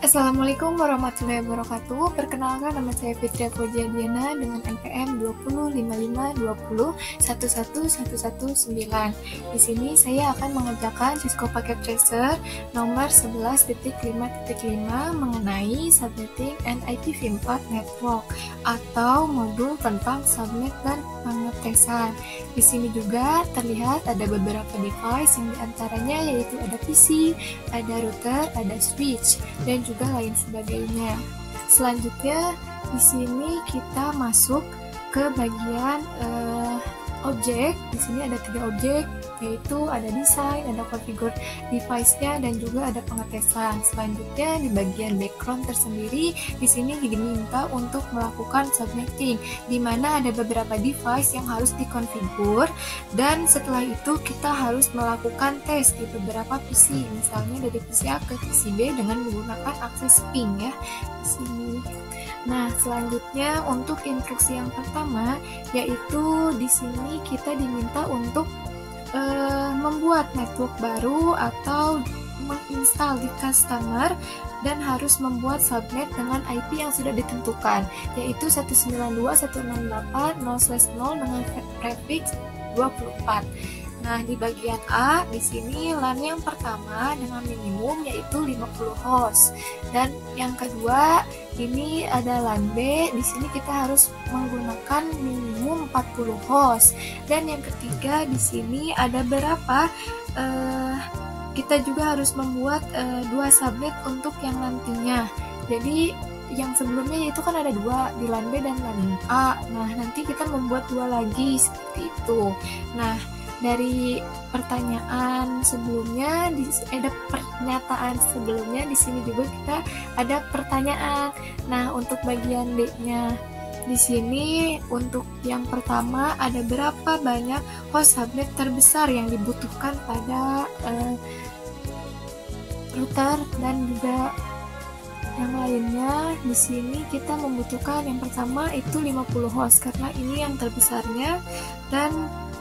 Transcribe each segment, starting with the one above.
Assalamualaikum warahmatullahi wabarakatuh. Perkenalkan, nama saya Fitria Fauziah Diana dengan NPM 205520111119. Di sini saya akan mengerjakan Cisco Packet Tracer nomor 11.5.5 mengenai Subnetting and IPv4 Network atau modul tentang subnet dan pengetesan. Di sini juga terlihat ada beberapa device yang diantaranya yaitu ada PC, ada router, ada switch, dan juga lain sebagainya. Selanjutnya di sini kita masuk ke bagian objek. Di sini ada 3 objek, yaitu ada desain, ada configure device-nya, dan juga ada pengetesan. Selanjutnya di bagian background tersendiri, di sini diminta untuk melakukan subnetting, di mana ada beberapa device yang harus dikonfigur, dan setelah itu kita harus melakukan tes di beberapa PC, misalnya dari PC A ke PC B dengan menggunakan akses ping ya di sini. Nah, selanjutnya untuk instruksi yang pertama, yaitu di sini kita diminta untuk membuat network baru atau menginstal di customer dan harus membuat subnet dengan IP yang sudah ditentukan, yaitu 192.168.0/0 dengan prefix 24. Nah, di bagian A, di sini LAN yang pertama dengan minimum yaitu 50 host. Dan yang kedua, ini ada LAN B, di sini kita harus menggunakan minimum 40 host. Dan yang ketiga, di sini ada berapa? Kita juga harus membuat 2 subnet untuk yang nantinya. Jadi yang sebelumnya itu kan ada 2 di LAN B dan LAN A. Nah, nanti kita membuat 2 lagi seperti itu. Nah, dari pertanyaan sebelumnya, ada pernyataan sebelumnya, di sini juga kita ada pertanyaan. Nah, untuk bagian D-nya di sini untuk yang pertama ada berapa banyak host subnet terbesar yang dibutuhkan pada router dan juga yang lainnya. Di sini kita membutuhkan yang pertama itu 50 host karena ini yang terbesarnya, dan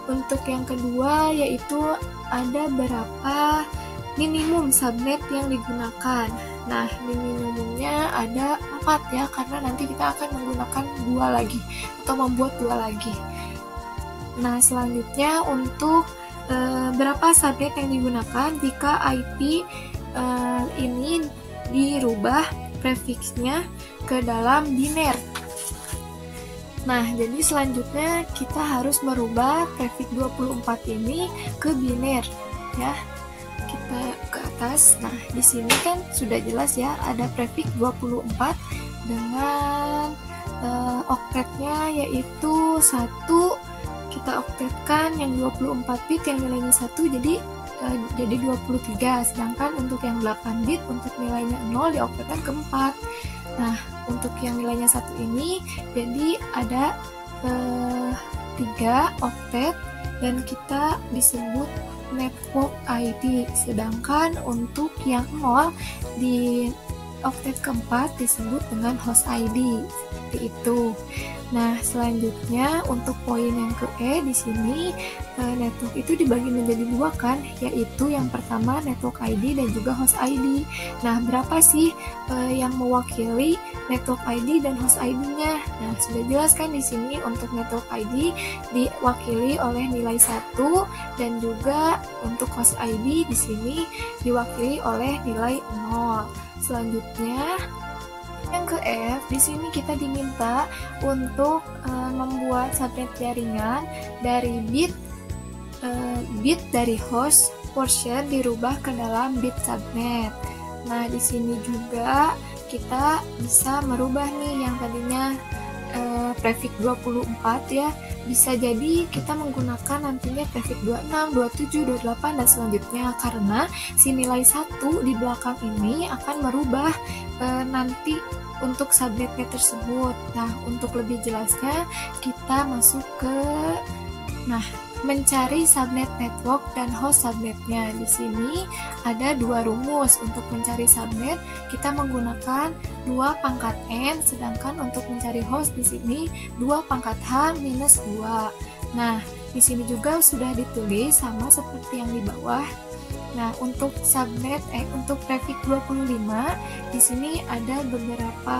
untuk yang kedua yaitu ada berapa minimum subnet yang digunakan. Nah, minimumnya ada 4 ya, karena nanti kita akan menggunakan 2 lagi atau membuat 2 lagi. Nah, selanjutnya untuk berapa subnet yang digunakan jika IP ini dirubah prefixnya ke dalam biner. Nah, jadi selanjutnya kita harus merubah prefix 24 ini ke biner ya. Kita ke atas. Nah, di sini kan sudah jelas ya, ada prefix 24 dengan oktetnya yaitu 1. Kita oktetkan yang 24 bit yang nilainya 1 jadi 23, sedangkan untuk yang 8 bit untuk nilainya 0 dioktetkan ke 4. Nah, untuk yang nilainya 1 ini jadi ada 3 oktet dan kita disebut network ID, sedangkan untuk yang 0 di oktet keempat disebut dengan host ID, seperti itu. Nah, selanjutnya untuk poin yang ke E di sini network itu dibagi menjadi 2 kan, yaitu yang pertama network ID dan juga host ID. Nah, berapa sih yang mewakili network ID dan host ID-nya? Nah, sudah jelas kan di sini untuk network ID diwakili oleh nilai 1 dan juga untuk host ID di sini diwakili oleh nilai 0. Selanjutnya yang ke F, di sini kita diminta untuk membuat subnet jaringan dari bit dari host portion dirubah ke dalam bit subnet. Nah, di sini juga kita bisa merubah nih yang tadinya prefix 24 ya, bisa jadi kita menggunakan nantinya prefix 26, 27, 28 dan selanjutnya, karena si nilai 1 di belakang ini akan merubah nanti untuk subnetnya tersebut. Nah, untuk lebih jelasnya kita masuk ke mencari subnet network dan host subnetnya. Di sini ada 2 rumus untuk mencari subnet. Kita menggunakan 2 pangkat n, sedangkan untuk mencari host di sini 2 pangkat h minus 2. Nah, di sini juga sudah ditulis sama seperti yang di bawah. Nah, untuk untuk prefix 25 di sini ada beberapa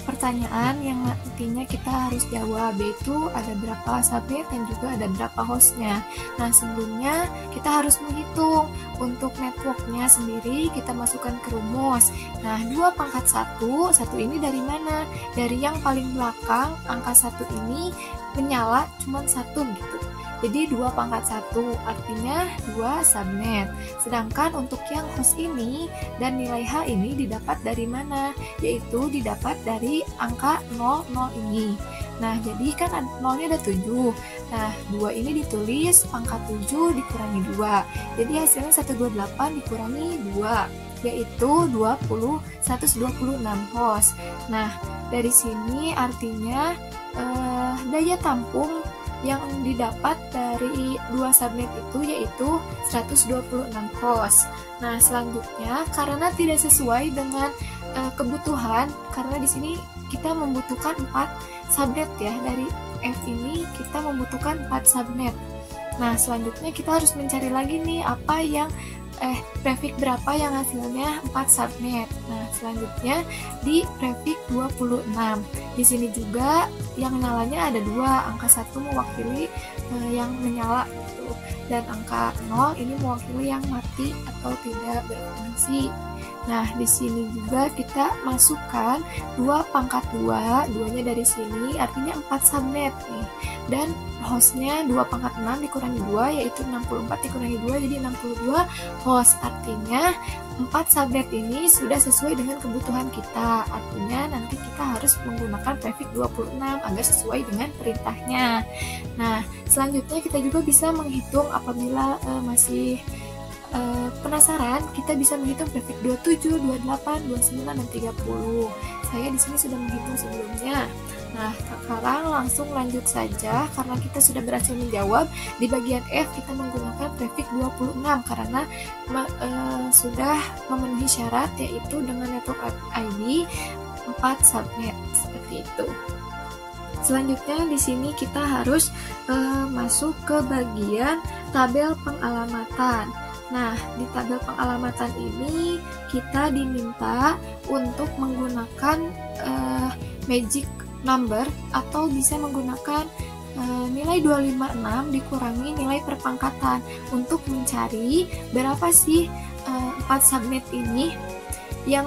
pertanyaan yang nantinya kita harus jawab, yaitu ada berapa subnet dan juga ada berapa hostnya. Nah, sebelumnya kita harus menghitung untuk networknya sendiri, kita masukkan ke rumus. Nah, 2 pangkat 1 ini dari mana? Dari yang paling belakang, angka 1 ini menyala cuma 1 gitu. Jadi 2 pangkat 1 artinya 2 subnet. Sedangkan untuk yang host ini dan nilai H ini didapat dari mana? Yaitu didapat dari angka 00 ini. Nah, jadi kan 0-nya ada 7. Nah, 2 ini ditulis pangkat 7 dikurangi 2. Jadi hasilnya 128 dikurangi 2, yaitu 126 host. Nah, dari sini artinya daya tampung yang didapat dari 2 subnet itu yaitu 126 host. Nah, selanjutnya karena tidak sesuai dengan kebutuhan, karena di sini kita membutuhkan 4 subnet ya, dari F ini kita membutuhkan 4 subnet. Nah, selanjutnya kita harus mencari lagi nih apa yang prefix berapa yang hasilnya 4 subnet. Nah, selanjutnya di prefix 26. Di sini juga yang nyalanya ada 2, angka 1 mewakili yang menyala gitu, dan angka 0 ini mewakili yang mati atau tidak berfungsi. Nah, di sini juga kita masukkan 2 pangkat 2, 2-nya dari sini, artinya 4 subnet nih. Dan hostnya 2 pangkat 6 dikurangi 2, yaitu 64 dikurangi 2, jadi 62 host. Artinya 4 subnet ini sudah sesuai dengan kebutuhan kita. Artinya nanti kita harus menggunakan prefix 26 agar sesuai dengan perintahnya. Nah, selanjutnya kita juga bisa menghitung apabila masih penasaran, kita bisa menghitung prefix 27, 28, 29, dan 30. Saya di sini sudah menghitung sebelumnya. Nah, sekarang langsung lanjut saja karena kita sudah berhasil menjawab. Di bagian F kita menggunakan prefix 26 karena sudah memenuhi syarat, yaitu dengan network ID 4 subnet seperti itu. Selanjutnya di sini kita harus masuk ke bagian tabel pengalamatan. Nah, di tabel pengalamatan ini kita diminta untuk menggunakan magic number atau bisa menggunakan nilai 256 dikurangi nilai perpangkatan untuk mencari berapa sih 4 subnet ini yang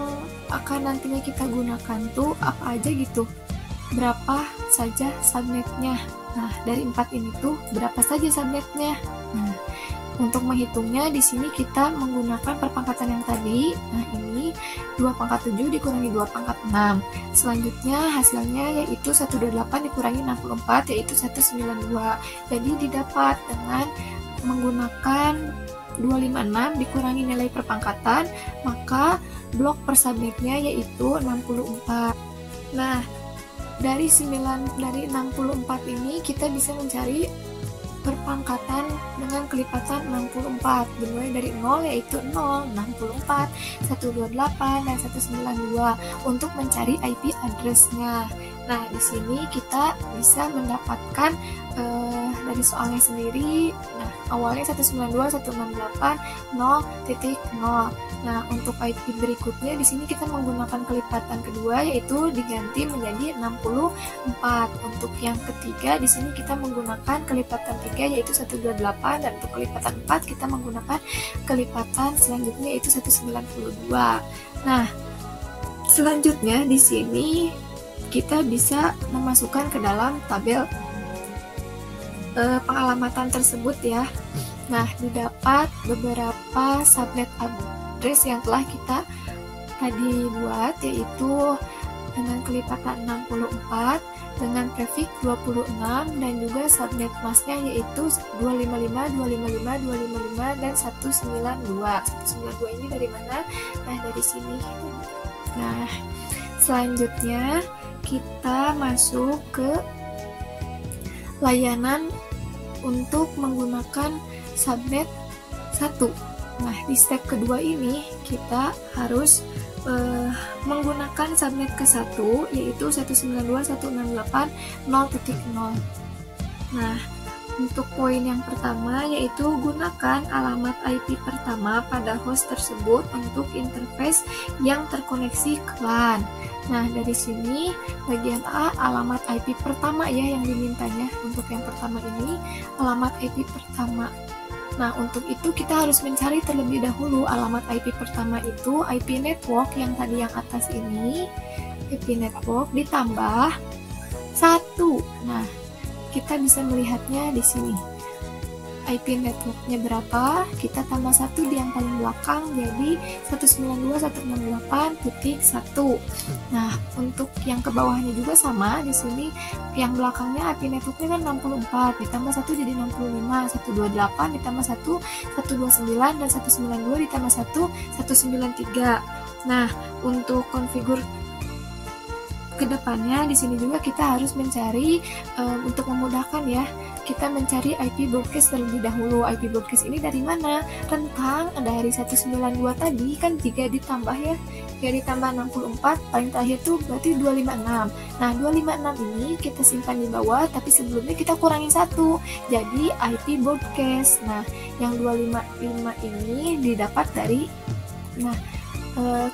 akan nantinya kita gunakan tuh apa aja gitu, berapa saja subnetnya. Nah, dari 4 ini tuh berapa saja subnetnya. Nah, untuk menghitungnya di sini kita menggunakan perpangkatan yang tadi. Nah, ini 2 pangkat 7 dikurangi 2 pangkat 6. Selanjutnya hasilnya yaitu 128 dikurangi 64, yaitu 192. Jadi didapat dengan menggunakan 256 dikurangi nilai perpangkatan, maka blok per subnetnya yaitu 64. Nah, dari 64 ini kita bisa mencari perpangkatan dengan kelipatan 64, dimulai dari 0 yaitu 0, 64, 128, dan 192 untuk mencari IP address-nya. Nah, di sini kita bisa mendapatkan dari soalnya sendiri. Nah, awalnya 192, 168, 0.0. Nah, untuk IP berikutnya di sini kita menggunakan kelipatan kedua, yaitu diganti menjadi 64. Untuk yang ketiga di sini kita menggunakan kelipatan 3 yaitu 128, dan untuk kelipatan 4 kita menggunakan kelipatan selanjutnya yaitu 192. Nah, selanjutnya di sini kita bisa memasukkan ke dalam tabel pengalamatan tersebut ya. Nah, didapat beberapa subnet address yang telah kita tadi buat, yaitu dengan kelipatan 64, dengan prefix 26, dan juga subnet masknya yaitu 255, 255, 255, dan 192. 192 ini dari mana? Nah, dari sini. Nah, selanjutnya kita masuk ke layanan untuk menggunakan subnet 1. Nah, di step kedua ini kita harus menggunakan subnet ke-1 yaitu 192.168.0.0. Nah, Untuk poin yang pertama yaitu gunakan alamat IP pertama pada host tersebut untuk interface yang terkoneksi ke LAN. Nah, dari sini bagian A alamat IP pertama ya yang dimintanya. Untuk yang pertama ini alamat IP pertama. Nah, untuk itu kita harus mencari terlebih dahulu alamat IP pertama itu IP network yang tadi yang atas ini, IP network ditambah 1. Nah, kita bisa melihatnya di sini. IP networknya berapa? Kita tambah 1 di yang paling belakang, jadi 192.168.1. Nah, untuk yang ke bawahnya juga sama. Di sini yang belakangnya IP networknya kan 64, ditambah 1 jadi 65, 128 ditambah 1, 129, dan 192 ditambah 1, 193. Nah, untuk konfigur kedepannya di sini juga kita harus mencari untuk memudahkan ya, kita mencari IP broadcast terlebih dahulu. IP broadcast ini dari mana? Rentang dari 192 tadi kan 3 ditambah ya, 3 ditambah 64 paling terakhir tuh berarti 256. Nah, 256 ini kita simpan di bawah, tapi sebelumnya kita kurangi 1 jadi IP broadcast. Nah, yang 255 ini didapat dari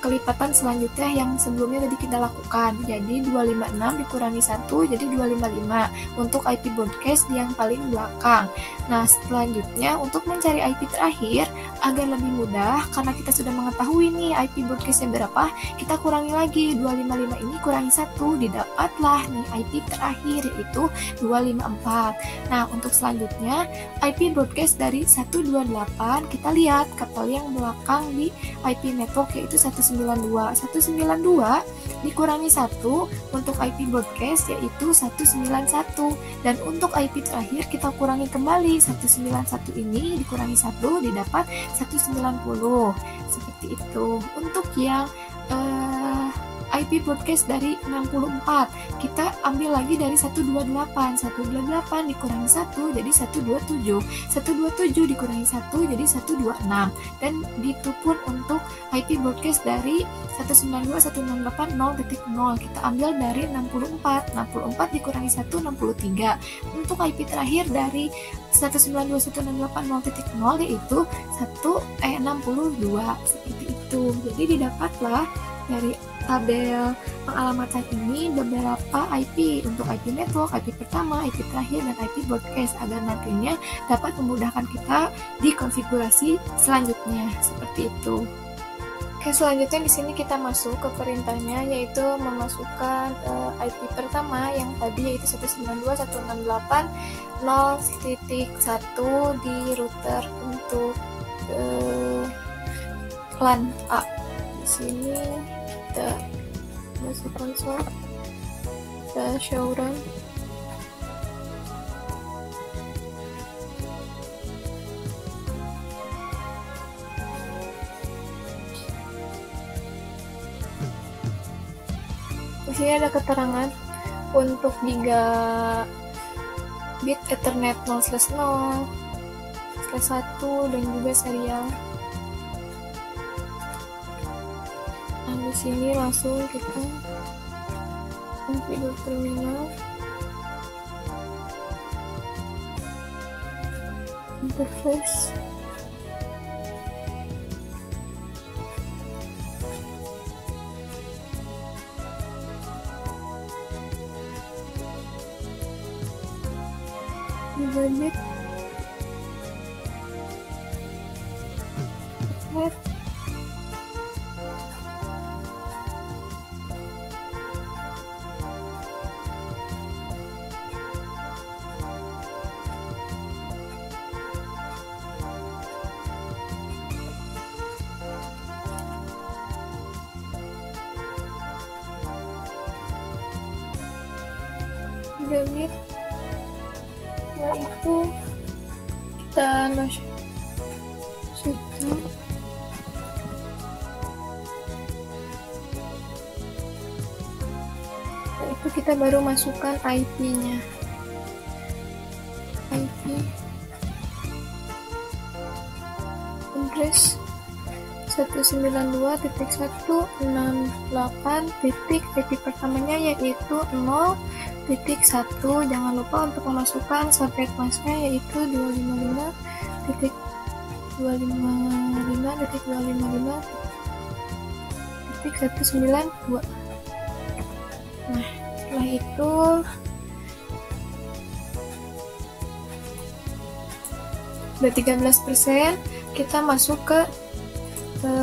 kelipatan selanjutnya yang sebelumnya tadi kita lakukan. Jadi 256 dikurangi 1 jadi 255 untuk IP broadcast yang paling belakang. Nah, selanjutnya untuk mencari IP terakhir agar lebih mudah, karena kita sudah mengetahui nih IP broadcastnya berapa, kita kurangi lagi 255 ini kurangi 1, didapatlah nih IP terakhir yaitu 254. Nah, untuk selanjutnya IP broadcast dari 128 kita lihat ke paling belakang di IP network yaitu 192. 192 dikurangi 1 untuk IP broadcast yaitu 191, dan untuk IP terakhir kita kurangi kembali 191 ini dikurangi 1 didapat 190. Seperti itu. Untuk yang IP broadcast dari 64 kita ambil lagi dari 128. 128 dikurangi 1 jadi 127. 127 dikurangi 1 jadi 126. Dan itu pun untuk IP broadcast dari 192.168.0.0 kita ambil dari 64. 64 dikurangi 1 63. Untuk IP terakhir dari 192.168.0.0 yaitu 62. Seperti itu. Jadi didapatlah dari tabel pengalamatan ini beberapa IP untuk IP network, IP pertama, IP terakhir, dan IP broadcast agar nantinya dapat memudahkan kita di konfigurasi selanjutnya. Seperti itu. Oke, selanjutnya di sini kita masuk ke perintahnya, yaitu memasukkan IP pertama yang tadi yaitu 192.168.0.1 di router untuk LAN A. Di sini kita masuk konsol, kita show run. Di sini ada keterangan untuk gigabit Ethernet 0/0/1 dan juga serial. Nah, di sini langsung kita konfigur terminal, interface, gigabit Ethernet, gigabit. Setelah itu kita shutdown. Setelah itu kita baru masukkan IP-nya. IP address 192.168. IP pertamanya yaitu 0, titik 1. Jangan lupa untuk memasukkan subnet masknya yaitu 255.255.255.192. Nah, setelah itu udah 13%, kita masuk ke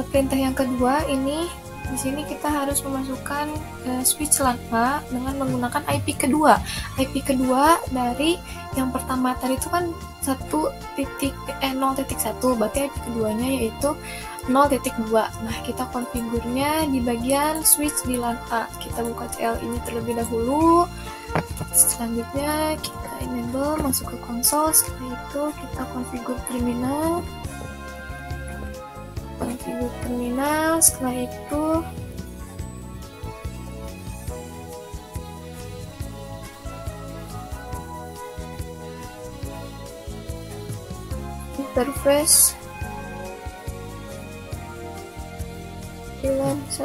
perintah yang kedua. Ini di sini kita harus memasukkan switch LAN A dengan menggunakan IP kedua. IP kedua dari yang pertama tadi itu kan 0.1, berarti IP keduanya yaitu 0.2. Nah, kita konfigurnya di bagian switch di LAN A. Kita buka CLI-nya terlebih dahulu. Selanjutnya kita enable, masuk ke konsol. Setelah itu kita konfigur terminal. Setelah itu interface LAN 1.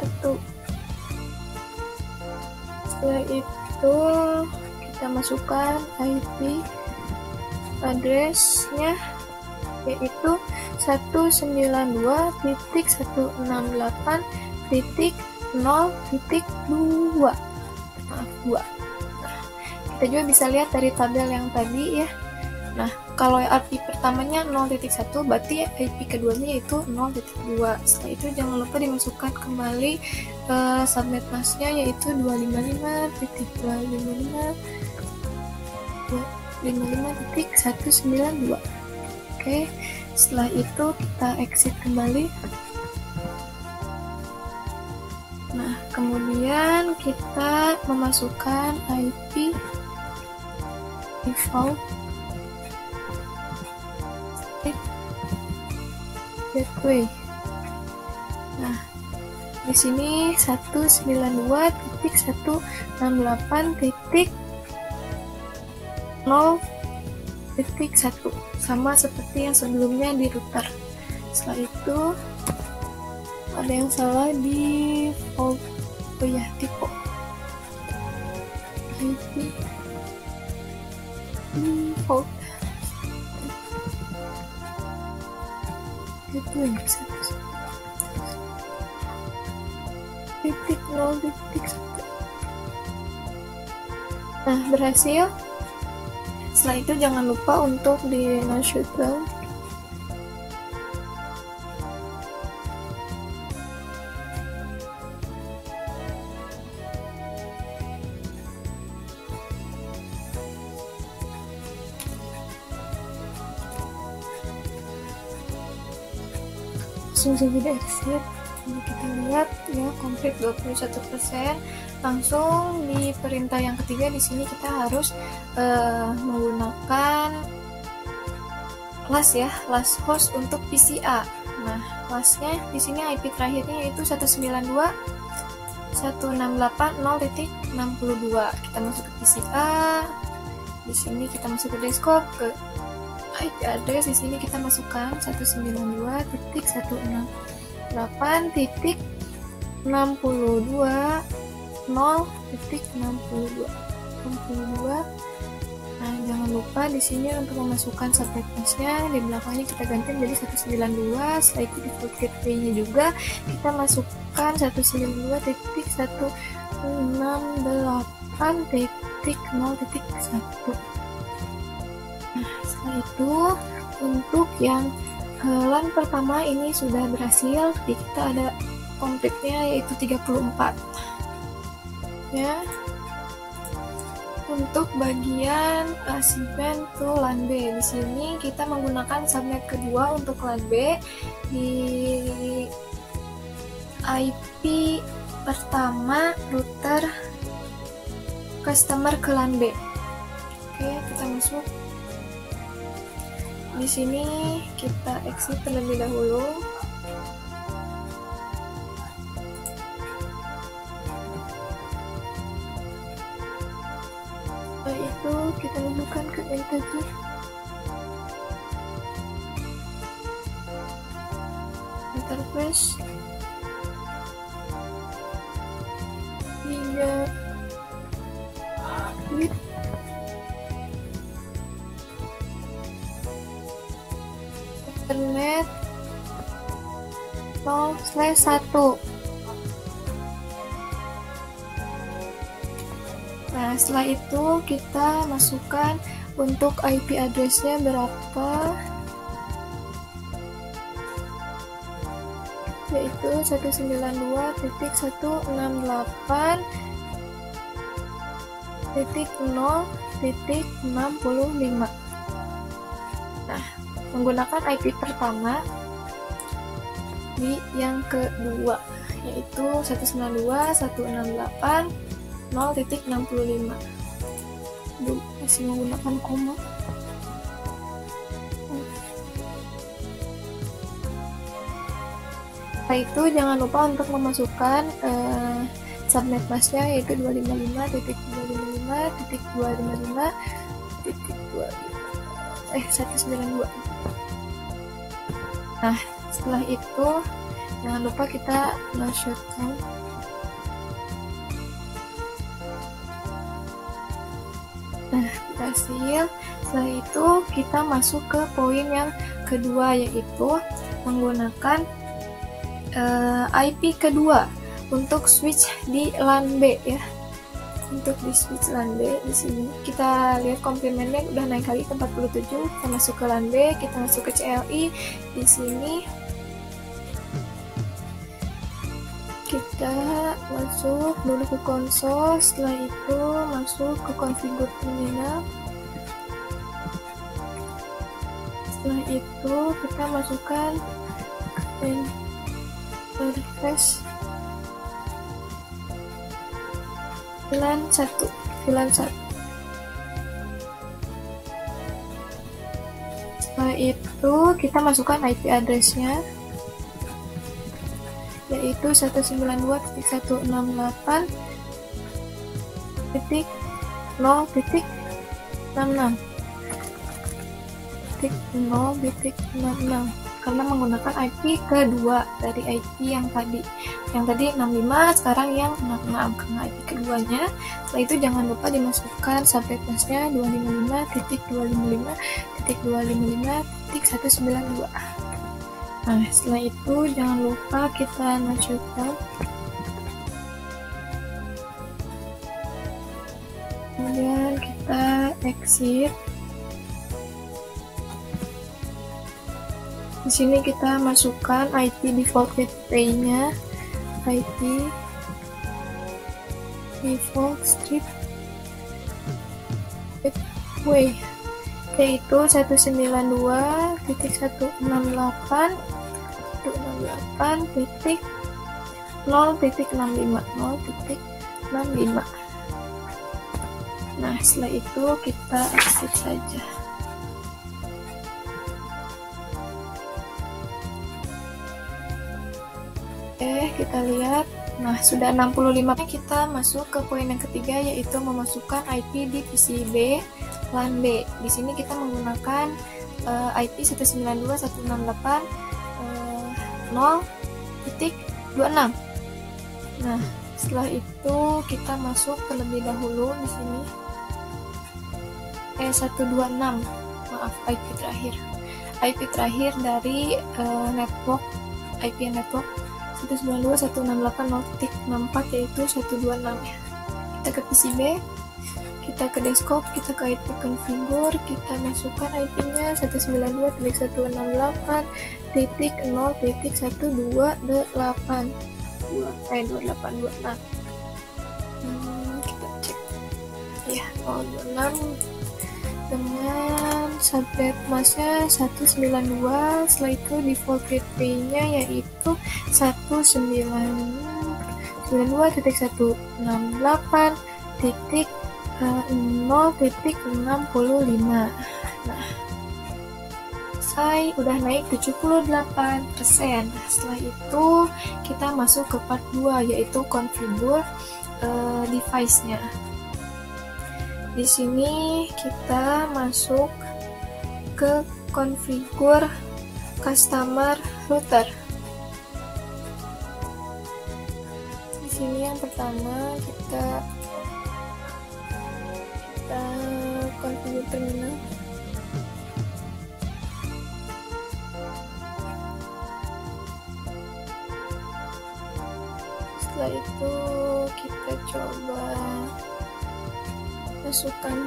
Setelah itu kita masukkan IP address-nya yaitu 192.168.0.2. Kita juga bisa lihat dari tabel yang tadi ya. Nah, kalau IP pertamanya 0.1, berarti IP keduanya yaitu 0.2. Setelah itu jangan lupa dimasukkan kembali subnet masknya yaitu 255.255.192. Oke, setelah itu kita exit kembali. Nah, kemudian kita memasukkan IP default gateway. Nah, di sini 192.168.0.1 sama seperti yang sebelumnya di router. Setelah itu ada yang salah di tipe IP default gateway 1.0.1. Nah, berhasil. Setelah itu jangan lupa untuk di no shutdown. Langsung saja di exit. Ini kita lihat ya, komplit 21%. Langsung di perintah yang ketiga, di sini kita harus menggunakan LAS ya, LAS host untuk PCA. Nah, LAS-nya di sini IP terakhirnya yaitu 192.168.0.62. Kita masuk ke PCA. Di sini kita masuk ke desktop, ke IP address. Di sini kita masukkan 192.168.0.62. Nah, jangan lupa di sini untuk memasukkan subnet masknya, di belakangnya kita ganti menjadi 192. Setelah itu di default gateway-nya juga kita masukkan 192.168.0.1. Nah, setelah itu untuk yang LAN pertama ini sudah berhasil. Di kita ada komplitnya yaitu 34 ya. Untuk bagian segmen to LAN B, di sini kita menggunakan subnet kedua untuk LAN B di IP pertama router customer ke LAN B. Oke, kita masuk. Di sini kita exit terlebih dahulu. Setelah itu kita masukkan ke integer. Interface 3 bit internet 0/1. Nah, setelah itu kita masukkan untuk IP address-nya berapa, yaitu 192.168.0.65. Nah, menggunakan IP pertama di yang kedua, yaitu 192.168.0.65. Masih menggunakan koma. Setelah itu jangan lupa untuk memasukkan subnet masknya, yaitu 255.255.255.192. Nah, setelah itu jangan lupa kita shutdown. Nah, berhasil. Setelah itu kita masuk ke poin yang kedua, yaitu menggunakan IP kedua untuk switch di LAN B ya. Untuk di switch LAN B di sini kita lihat komplementnya udah naik kali ke 47. Kita masuk ke LAN B, kita masuk ke CLI. Di sini kita masuk dulu ke konsol, setelah itu masuk ke configure terminal. Setelah itu kita masukkan interface VLAN 1. Setelah itu kita masukkan IP address-nya, yaitu 192.168.0.66 karena menggunakan IP kedua dari IP yang tadi 65, sekarang yang 66 karena IP keduanya. Setelah itu jangan lupa dimasukkan subnet masknya 255.255.255.192. Nah, setelah itu jangan lupa kita shutdown. Kemudian kita exit. Di sini kita masukkan IP default gateway-nya, IP default strip gateway, yaitu 192.168.0.65. Nah, setelah itu kita exit saja. Kita lihat, nah sudah 65. Kita masuk ke poin yang ketiga, yaitu memasukkan IP di PCB LAN B. Di sini kita menggunakan IP 192.168.0.26. Nah, setelah itu kita masuk terlebih dahulu di sini 126. Maaf, IP terakhir dari network, IP network 192.168.0.64, yaitu 126 ya. Kita ke PCB, kita ke desktop, kita ke IP configure, kita masukkan IP-nya 192.168.0.128. Kita cek ya, 026 dengan subnet masknya 192. Setelah itu default gateway-nya yaitu 192.168.0.65. Nah, selesai, udah naik 78%. Setelah itu kita masuk ke part 2, yaitu configure device-nya. Di sini kita masuk ke configure customer router. Di sini yang pertama kita configure terminal. Setelah itu kita coba masukkan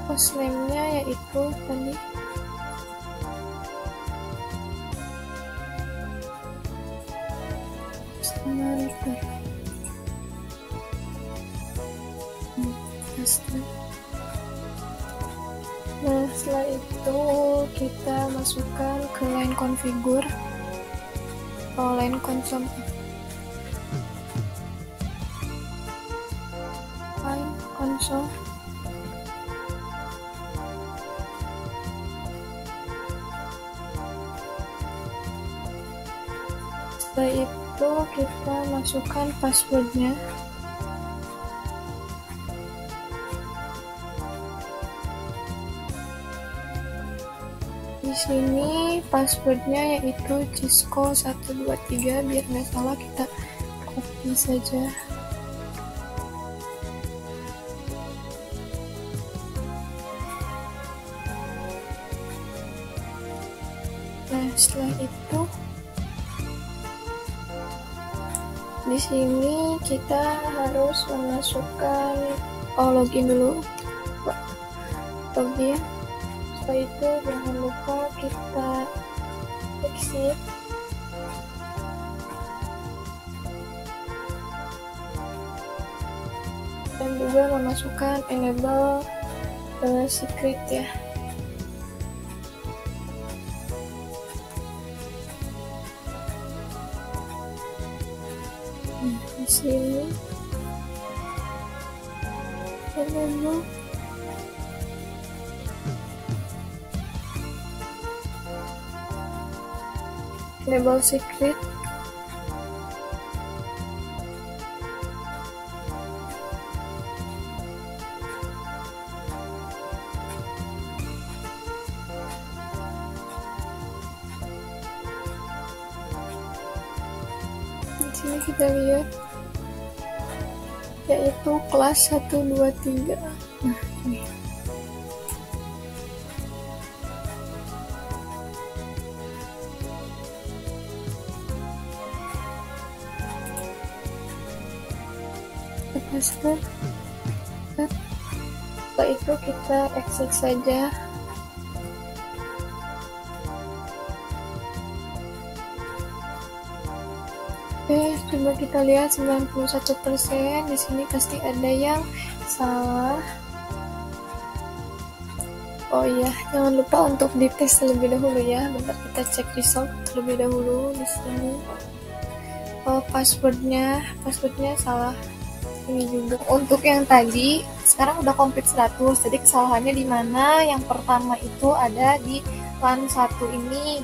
hostname-nya yaitu tadi customer reader. Nah, setelah itu kita masukkan ke line configure atau line console. Line console. Setelah itu kita masukkan passwordnya. Di sini passwordnya yaitu Cisco123, biar nggak salah kita copy saja. Nah, setelah itu di sini kita harus memasukkan login dulu. Login. Setelah itu jangan lupa kita exit. Dan juga memasukkan enable secret ya. Di sini enable secret. Di sini kita lihat yaitu kelas 123. Nah, ini. Setelah itu kita exit saja. Oke, coba kita lihat 91%. Di sini pasti ada yang salah. Oh iya, jangan lupa untuk dites terlebih dahulu ya. Bentar kita cek result terlebih dahulu di sini. Passwordnya salah. Ini juga untuk yang tadi sekarang udah komplit 100. Jadi kesalahannya di mana? Yang pertama itu ada di LAN 1 ini.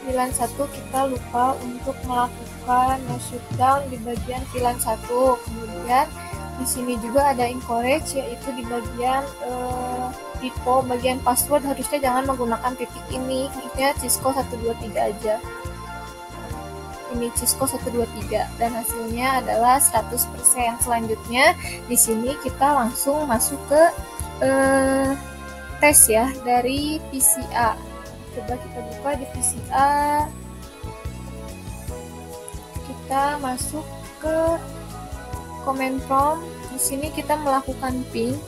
Di LAN 1 kita lupa untuk melakukan shutdown di bagian VLAN 1. Kemudian di sini juga ada encourage, yaitu di bagian typo, bagian password harusnya jangan menggunakan titik ini, harusnya Cisco 123 aja. Ini Cisco 123 dan hasilnya adalah 100%. Selanjutnya di sini kita langsung masuk ke tes ya dari PCA. Coba kita buka di PCA. Kita masuk ke command prompt. Di sini kita melakukan ping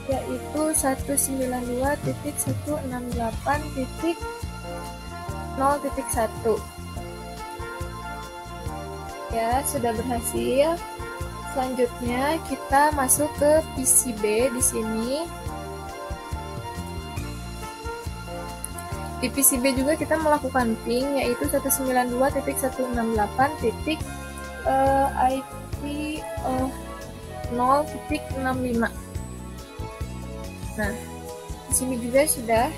yaitu 192.168.0.1. Ya, sudah berhasil. Selanjutnya kita masuk ke PCB di sini. Di PCB juga kita melakukan ping yaitu 192.168.IP0.65. Nah, di sini juga sudah.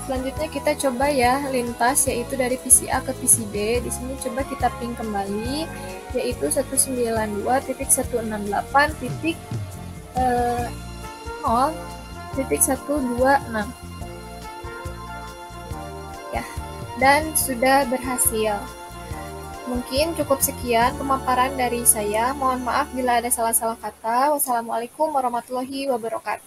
Selanjutnya kita coba ya lintas yaitu dari PCA ke PCB. Di sini coba kita ping kembali yaitu 192.168.0.126. Ya, dan sudah berhasil. Mungkin cukup sekian pemaparan dari saya. Mohon maaf bila ada salah-salah kata. Wassalamualaikum warahmatullahi wabarakatuh.